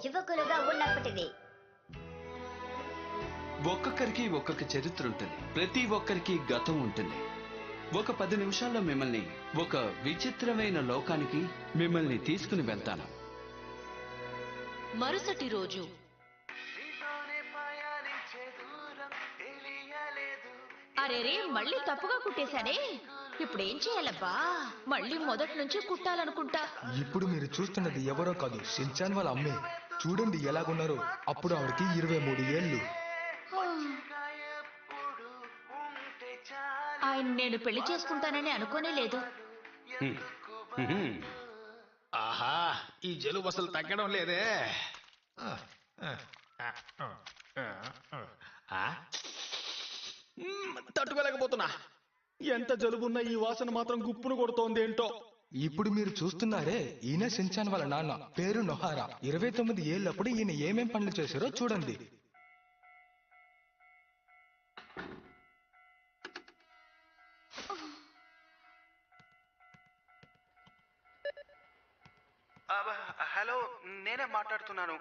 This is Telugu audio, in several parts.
యువకులుగా ఉన్నప్పటిది. ఒక్కొక్కరికి ఒక్కొక్క చరిత్ర ఉంటుంది. ప్రతి ఒక్కరికి గతం ఉంటుంది. ఒక 10 నిమిషాల్లో మిమ్మల్ని ఒక విచిత్రమైన లోకానికి మిమ్మల్ని తీసుకుని వెళ్తాను. మరుసటి రోజు అరేరే మళ్ళీ తప్పుగా కుట్టేశానే. ఇప్పుడు ఏం చేయాలబ్బా? మళ్ళీ మొదటి నుంచి కుట్టాలనుకుంటా. ఇప్పుడు మీరు చూస్తున్నది ఎవరో కాదు, షిన్చాన్ వాళ్ళ అమ్మే. చూడండి ఎలాగున్నారు. అప్పుడు ఆవిడకి 23 ఏళ్ళు. ఆయన నేను పెళ్లి చేసుకుంటానని అనుకోనే లేదు. ఆహా, ఈ జలుబు అసలు తగ్గడం లేదే. తట్టుకోలేకపోతున్నా. ఎంత జలుబున్నా ఈ వాసన మాత్రం గుప్పును కొడుతోంది ఏంటో. ఇప్పుడు మీరు చూస్తున్నారే, ఈయన షిన్చాన్ వాళ్ళ నాన్న. పేరు నొహారా. 29 ఏళ్ళప్పుడు ఈయన ఏమేం పనులు చేశారో చూడండి. హలో, నేనే మాట్లాడుతున్నాను.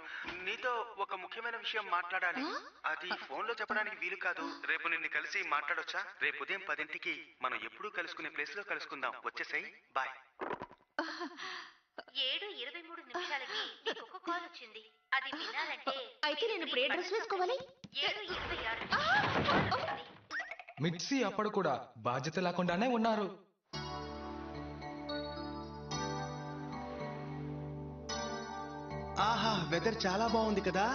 నీతో ఒక ముఖ్యమైన విషయం మాట్లాడాలి. అది ఫోన్ లో చెప్పడానికి వీలు కాదు. రేపు నిన్ను కలిసి మాట్లాడొచ్చా? రేపు ఉదయం 10ంటికి మనం ఎప్పుడూ కలుసుకునే ప్లేస్ లో కలుసుకుందాం. వచ్చేసాయి. బాయ్. 7:23 నీకు ఒక కాల్ వచ్చింది. అది వినాలంటే అయితే నేను ఇప్పుడు ఏ డ్రెస్ వేసుకోవాలి? 7:26 మిట్సీ అప్పుడు కూడా బాధ్యత లేకుండానే ఉన్నారు. ఆహా, వెదర్ చాలా బాగుంది కదా.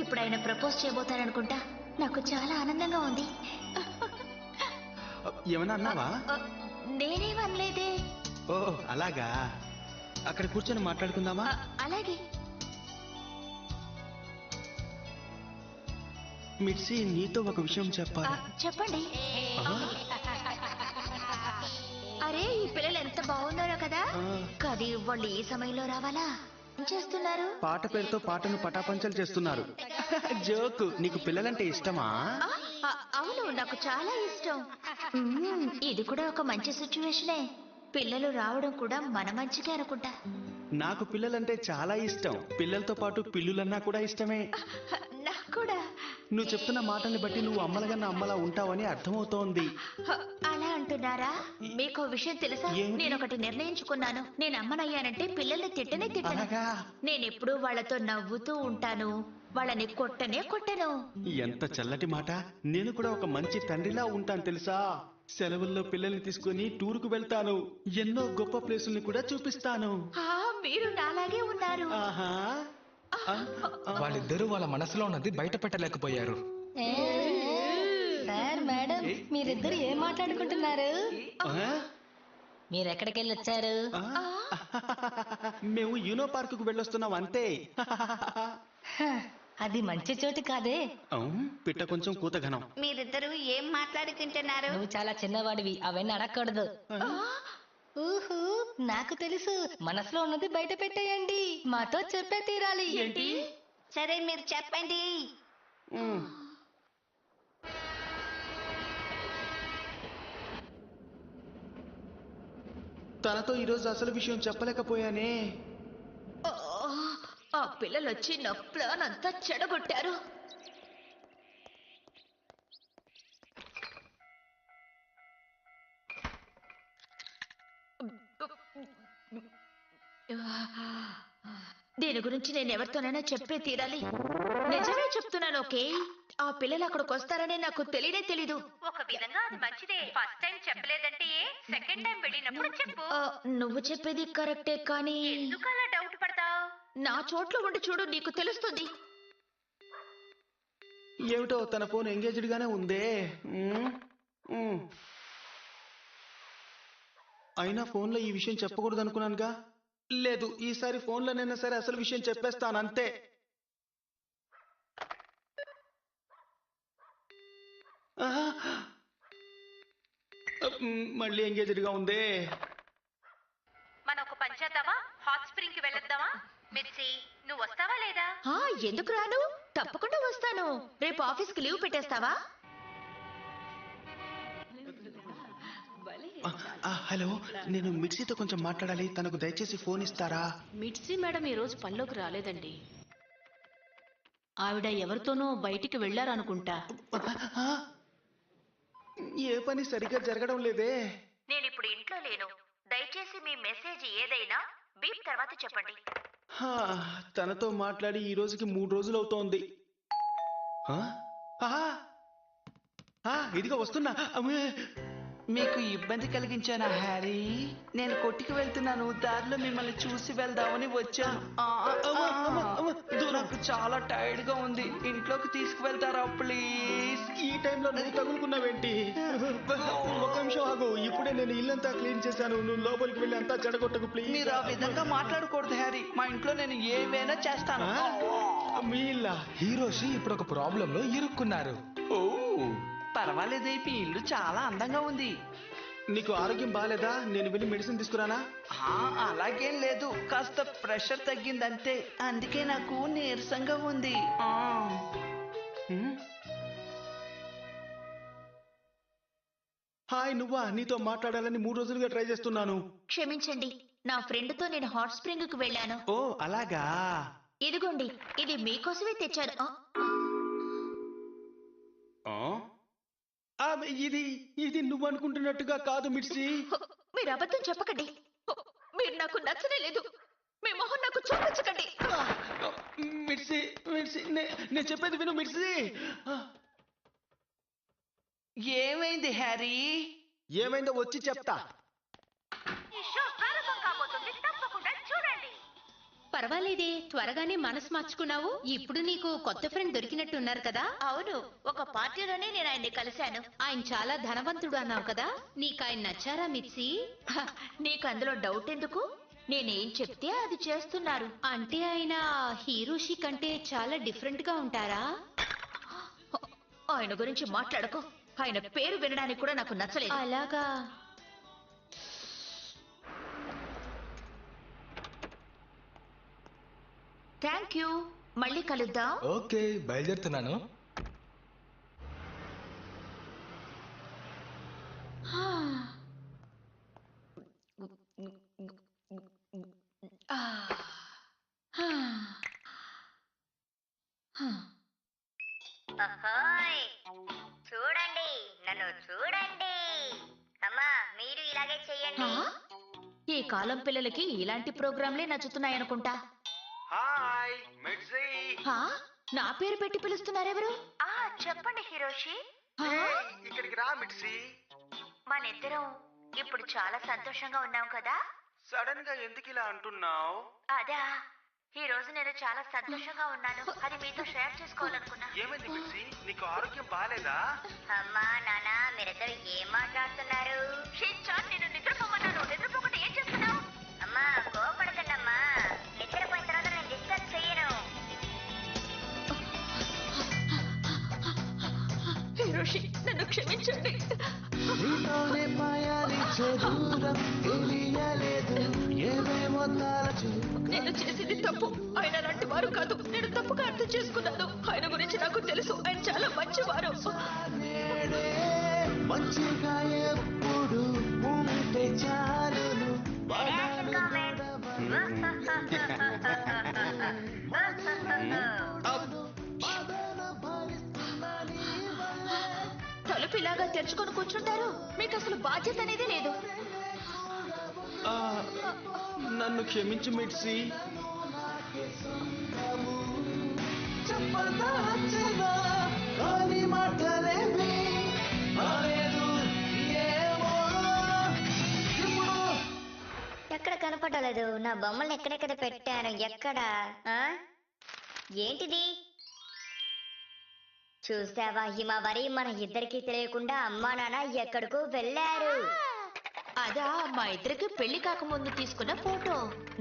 ఇప్పుడు ఆయన ప్రపోజ్ చేయబోతారనుకుంటా. నాకు చాలా ఆనందంగా ఉంది. ఏమన్నా అన్నావా? నేనేమనలేదే. ఓ అలాగా. అక్కడ కూర్చొని మాట్లాడుకుందామా? అలాగే. మిర్సి, నీతో ఒక విషయం చెప్పాలి. చెప్పండి. అరే, ఈ పిల్లలు ఎంత బాగున్నారో కదా. కానీ వాళ్ళు ఈ సమయంలో రావాలా? ఏం చేస్తున్నారు? పాట పేరుతో పాటను పటాపంచలు చేస్తున్నారు. జోకు. నీకు పిల్లలంటే ఇష్టమా? అవును, నాకు చాలా ఇష్టం. ఇది కూడా ఒక మంచి సిచ్యువేషనే. పిల్లలు రావడం కూడా మన మంచిగా అనుకుంటా. నాకు పిల్లలంటే చాలా ఇష్టం. పిల్లలతో పాటు పిల్లులన్నా కూడా ఇష్టమే. నాకు కూడా. నువ్వు చెప్తున్న మాటల్ని బట్టి నువ్వు అమ్మలగన్న అమ్మలా ఉంటావని అర్థమవుతోంది. అలా అంటున్నారా? మీకు విషయం తెలుసా? నేను ఒకటి నిర్ణయించుకున్నాను. నేను అమ్మనయ్యానంటే పిల్లల్ని తిట్టనే తిట్టను. నేనెప్పుడూ వాళ్ళతో నవ్వుతూ ఉంటాను. వాళ్ళని కొట్టను. ఎంత చల్లటి మాట. నేను కూడా ఒక మంచి తండ్రిలా ఉంటాను తెలుసా. సెలవుల్లో పిల్లల్ని తీసుకుని టూర్కు వెళ్తాను. ఎన్నో గొప్ప ప్లేసుల్ని కూడా చూపిస్తాను. మీరు నాలాగే ఉన్నారు. ఆహా. వాళ్ళిద్దరూ వాళ్ళ మనసులో ఉన్నది బయట పెట్టలేకపోయారు. సార్, మేడం, మీరిద్దరు ఏం మాట్లాడుకుంటున్నారు? మీరెక్కడికి వెళ్ళొచ్చారు? మేము యూనో పార్క్ కు వెళ్ళొస్తున్నాం అంతే. అది మంచి చోటు కాదే. పిట్ట కొంచెం కూతఘనం. మీరిద్దరూ ఏం మాట్లాడుకుంటున్నారు? నువ్వు చాలా చిన్నవాడివి, అవన్నీ అడగకూడదు. ఊహు, నాకు తెలుసు. మనసులో ఉన్నది బయట పెట్టేయండి. మాతో చెప్పే తీరాలి. ఏంటి? సరే, మీరు చెప్పండి. తనతో ఈరోజు అసలు విషయం చెప్పలేకపోయానే. ఆ పిల్లలు వచ్చి నా ప్లాన్ అంతా చెడగొట్టారు. దీని గురించి నేను ఎవరితోనైనా చెప్పే తీరాలి. నిజమే చెప్తున్నాను. ఓకే, ఆ పిల్లలు అక్కడికి వస్తారని నాకు తెలియనే తెలీదు. ఒక విధంగా అది మంచిదే. ఫస్ట్ టైం చెప్పలేదంటే సెకండ్ టైం వెళ్ళినప్పుడు చెప్పు. నువ్వు చెప్పేది కరెక్టే, కానీ ఎందుకు అలా డౌట్ పడతావు? నా చోట్లో ఉండి చూడు, నీకు తెలుస్తుంది. ఏమిటో తన ఫోన్ ఎంగేజ్డ్ గానే ఉందే. అయినా ఫోన్ లో ఈ విషయం చెప్పకూడదు అనుకున్నానుగా. లేదు, ఈసారి ఫోన్ లోనైనా సరే అసలు విషయం చెప్పేస్తాను అంతే. మళ్ళీ ఎంగేజ్డ్ గా ఉందే. మనం ఒక పని చేద్దామా? హాట్ స్ప్రింగ్ కి వెళ్ళొద్దామా? మిర్చి, నువ్వు వస్తావా లేదా? ఎందుకు రాను? తప్పకుండా వస్తాను. రేపు ఆఫీస్ కి లీవ్ పెట్టేస్తావా? హలో, నేను మిర్చితో కొంచెం మాట్లాడాలి. తనకు దయచేసి ఫోన్ ఇస్తారా? మిట్సీ మేడం ఈరోజు పనిలోకి రాలేదండి. ఆవిడ ఎవరితోనో బయటికి వెళ్లారనుకుంటా. ఆ? ఏ పని సరిగ్గా జరగడం లేదే. నేను ఇప్పుడు ఇంట్లో లేను. దయచేసి మీ మెసేజ్ ఏదైనా బీప్ తర్వాత చెప్పండి. హా, తనతో మాట్లాడి ఈ రోజుకి 3 రోజులు అవుతోంది. ఆ? ఆహా! ఇదిగో వస్తున్నా. అమ్మే! మీకు ఇబ్బంది కలిగించానా హ్యారీ? నేను కొట్టుకు వెళ్తున్నాను, దారిలో మిమ్మల్ని చూసి వెళ్దామని వచ్చాను. నాకు చాలా టైర్డ్ గా ఉంది, ఇంట్లోకి తీసుకువెళ్తారా ప్లీజ్? ఈ టైంలో నువ్వు తగులుకున్నావేంటి? ఒక నిమిషం ఆగు, ఇప్పుడే నేను ఇల్లంతా క్లీన్ చేశాను. నువ్వు లోపలికి వెళ్ళి అంతా చెడగొట్టకు ప్లీజ్. మీరు ఆ విధంగా మాట్లాడకూడదు హ్యారీ. మా ఇంట్లో నేను ఏవైనా చేస్తాను. మీ ఇల్లా? హీరోషి ఇప్పుడు ఒక ప్రాబ్లం లో ఇరుక్కున్నారు. ఓ పర్వాలేదే, మీ ఇల్లు చాలా అందంగా ఉంది. నీకు ఆరోగ్యం బాగాలేదా? నేను వెళ్ళి మెడిసిన్ తీసుకురానా? అలాగేం లేదు, కాస్త ప్రెషర్ తగ్గిందంతే. అందుకే నాకు నీరసంగా ఉంది. హాయ్, నువ్వా? నీతో మాట్లాడాలని 3 రోజులుగా ట్రై చేస్తున్నాను. క్షమించండి, నా ఫ్రెండ్ తో నేను హాట్ స్ప్రింగ్ కు వెళ్ళాను. ఓ అలాగా? ఇదిగోండి, ఇది మీకోసమే తెచ్చాను. ఇది నువ్వు అనుకుంటున్నట్టుగా కాదు మిర్చి. మీరు అబద్ధం చెప్పకండి. మీరు నాకు నచ్చనే లేదు. మీ మొహం నాకు చూపించకండి. మిర్చి మిర్చి నేను చెప్పేది విను మిర్చి. ఏమైంది హ్యారీ? ఏమైందో వచ్చి చెప్తా. ఈ షో ప్రారంభం కాబోతుంది, తప్పకుండా చూడండి. పర్వాలేదే, త్వరగానే మనసు మార్చుకున్నావు. ఇప్పుడు నీకు కొత్త ఫ్రెండ్ దొరికినట్టున్నారు కదా. అవును, ఒక పార్టీలోనే నేను ఆయన్ని కలిశాను. ఆయన చాలా ధనవంతుడు అన్నావు కదా, నీకు ఆయన నచ్చారా మిట్సీ? నీకు అందులో డౌట్ ఎందుకు? నేనేం చెప్తే అది చేస్తున్నారు. అంటే ఆయన హీరోషి కంటే చాలా డిఫరెంట్ గా ఉంటారా? ఆయన గురించి మాట్లాడకు. ఆయన పేరు వినడానికి కూడా నాకు నచ్చలేదు. అలాగా? థ్యాంక్ యూ, మళ్ళీ కలుద్దాం. ఓకే, బయలుదేరుతున్నాను. అహోయ్! చూడండి, నన్ను చూడండి. అమ్మా, మీరు ఇలాగే చెయ్యండి. ఈ కాలం పిల్లలకి ఇలాంటి ప్రోగ్రాంలే నచ్చుతున్నాయనుకుంటా. హాయ్ మిర్చి. నా పేరు పెట్టి పిలుస్తున్నారెవరు? చెప్పండి హిరోషి. ఇక్కడికి రా మిర్చి. మనిద్దరం ఇప్పుడు చాలా సంతోషంగా ఉన్నాం కదా. సడన్ గా ఎందుకు ఇలా అంటున్నావు? అదా, ఈ రోజు నేను చాలా సంతోషంగా ఉన్నాను. అది మీతో షేర్ చేసుకోవాలనుకున్నా. ఏమైంది మిర్చి? నీకు ఆరోగ్యం బాగాలేదా? అమ్మా నాన్న, మీరిద్దరు ఏం మాట్లాడుతున్నారు? షిన్చాన్, నేను నిద్రపోమన్నాను. నిద్రపోకుండా ఏం చేస్తున్నావు? అమ్మా, కోపడకండమ్మా. నిద్రపోయిన తర్వాత నేను డిస్టర్బ్ చెయ్యను. హిరోషి, నన్ను క్షమించండి. నేను చేసింది తప్పు. ఆయన అలాంటి వారు కాదు. నేను తప్పుగా అర్థం చేసుకున్నాను. ఆయన గురించి నాకు తెలుసు. ఆయన చాలా మంచివారు. Negative తలుపు ఇలాగా తెరుచుకొని కూర్చుంటారు. మీకు అసలు బాధ్యత అనేది లేదు. నన్ను క్షమించు మిర్చి. ఎక్కడ కనపడలేదు. నా బొమ్మల్ని ఎక్కడెక్కడ పెట్టాను? ఎక్కడ? ఏంటిది? చూసావా హిమవరి, మన ఇద్దరికి తెలియకుండా అమ్మా నాన్న ఎక్కడికో వెళ్ళారు. అదా, మా ఇద్దరికి పెళ్లి కాకముందు తీసుకున్న ఫోటో.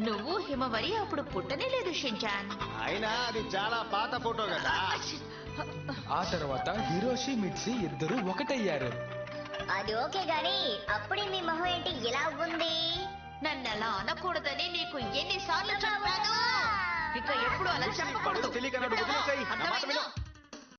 నువ్వు హిమవరి అప్పుడు పుట్టనే లేదు షిన్చాన్. అయినా అది చాలా పాత ఫోటో కదా. ఆ తర్వాత హిరోషి మిట్సి ఇద్దరు ఒకటయ్యారు. అది ఓకే గాని అప్పుడే మీ మొహం ఏంటి ఇలా ఉంది? నన్ను అలా అనకూడదని నీకు ఎన్నిసార్లు చెప్పాను. ఇక ఎప్పుడు అలా చెప్పకూడదు. తెలియకన్నాడు, వదిలేసేయ్. నా మాట విను. అర్థమైందా?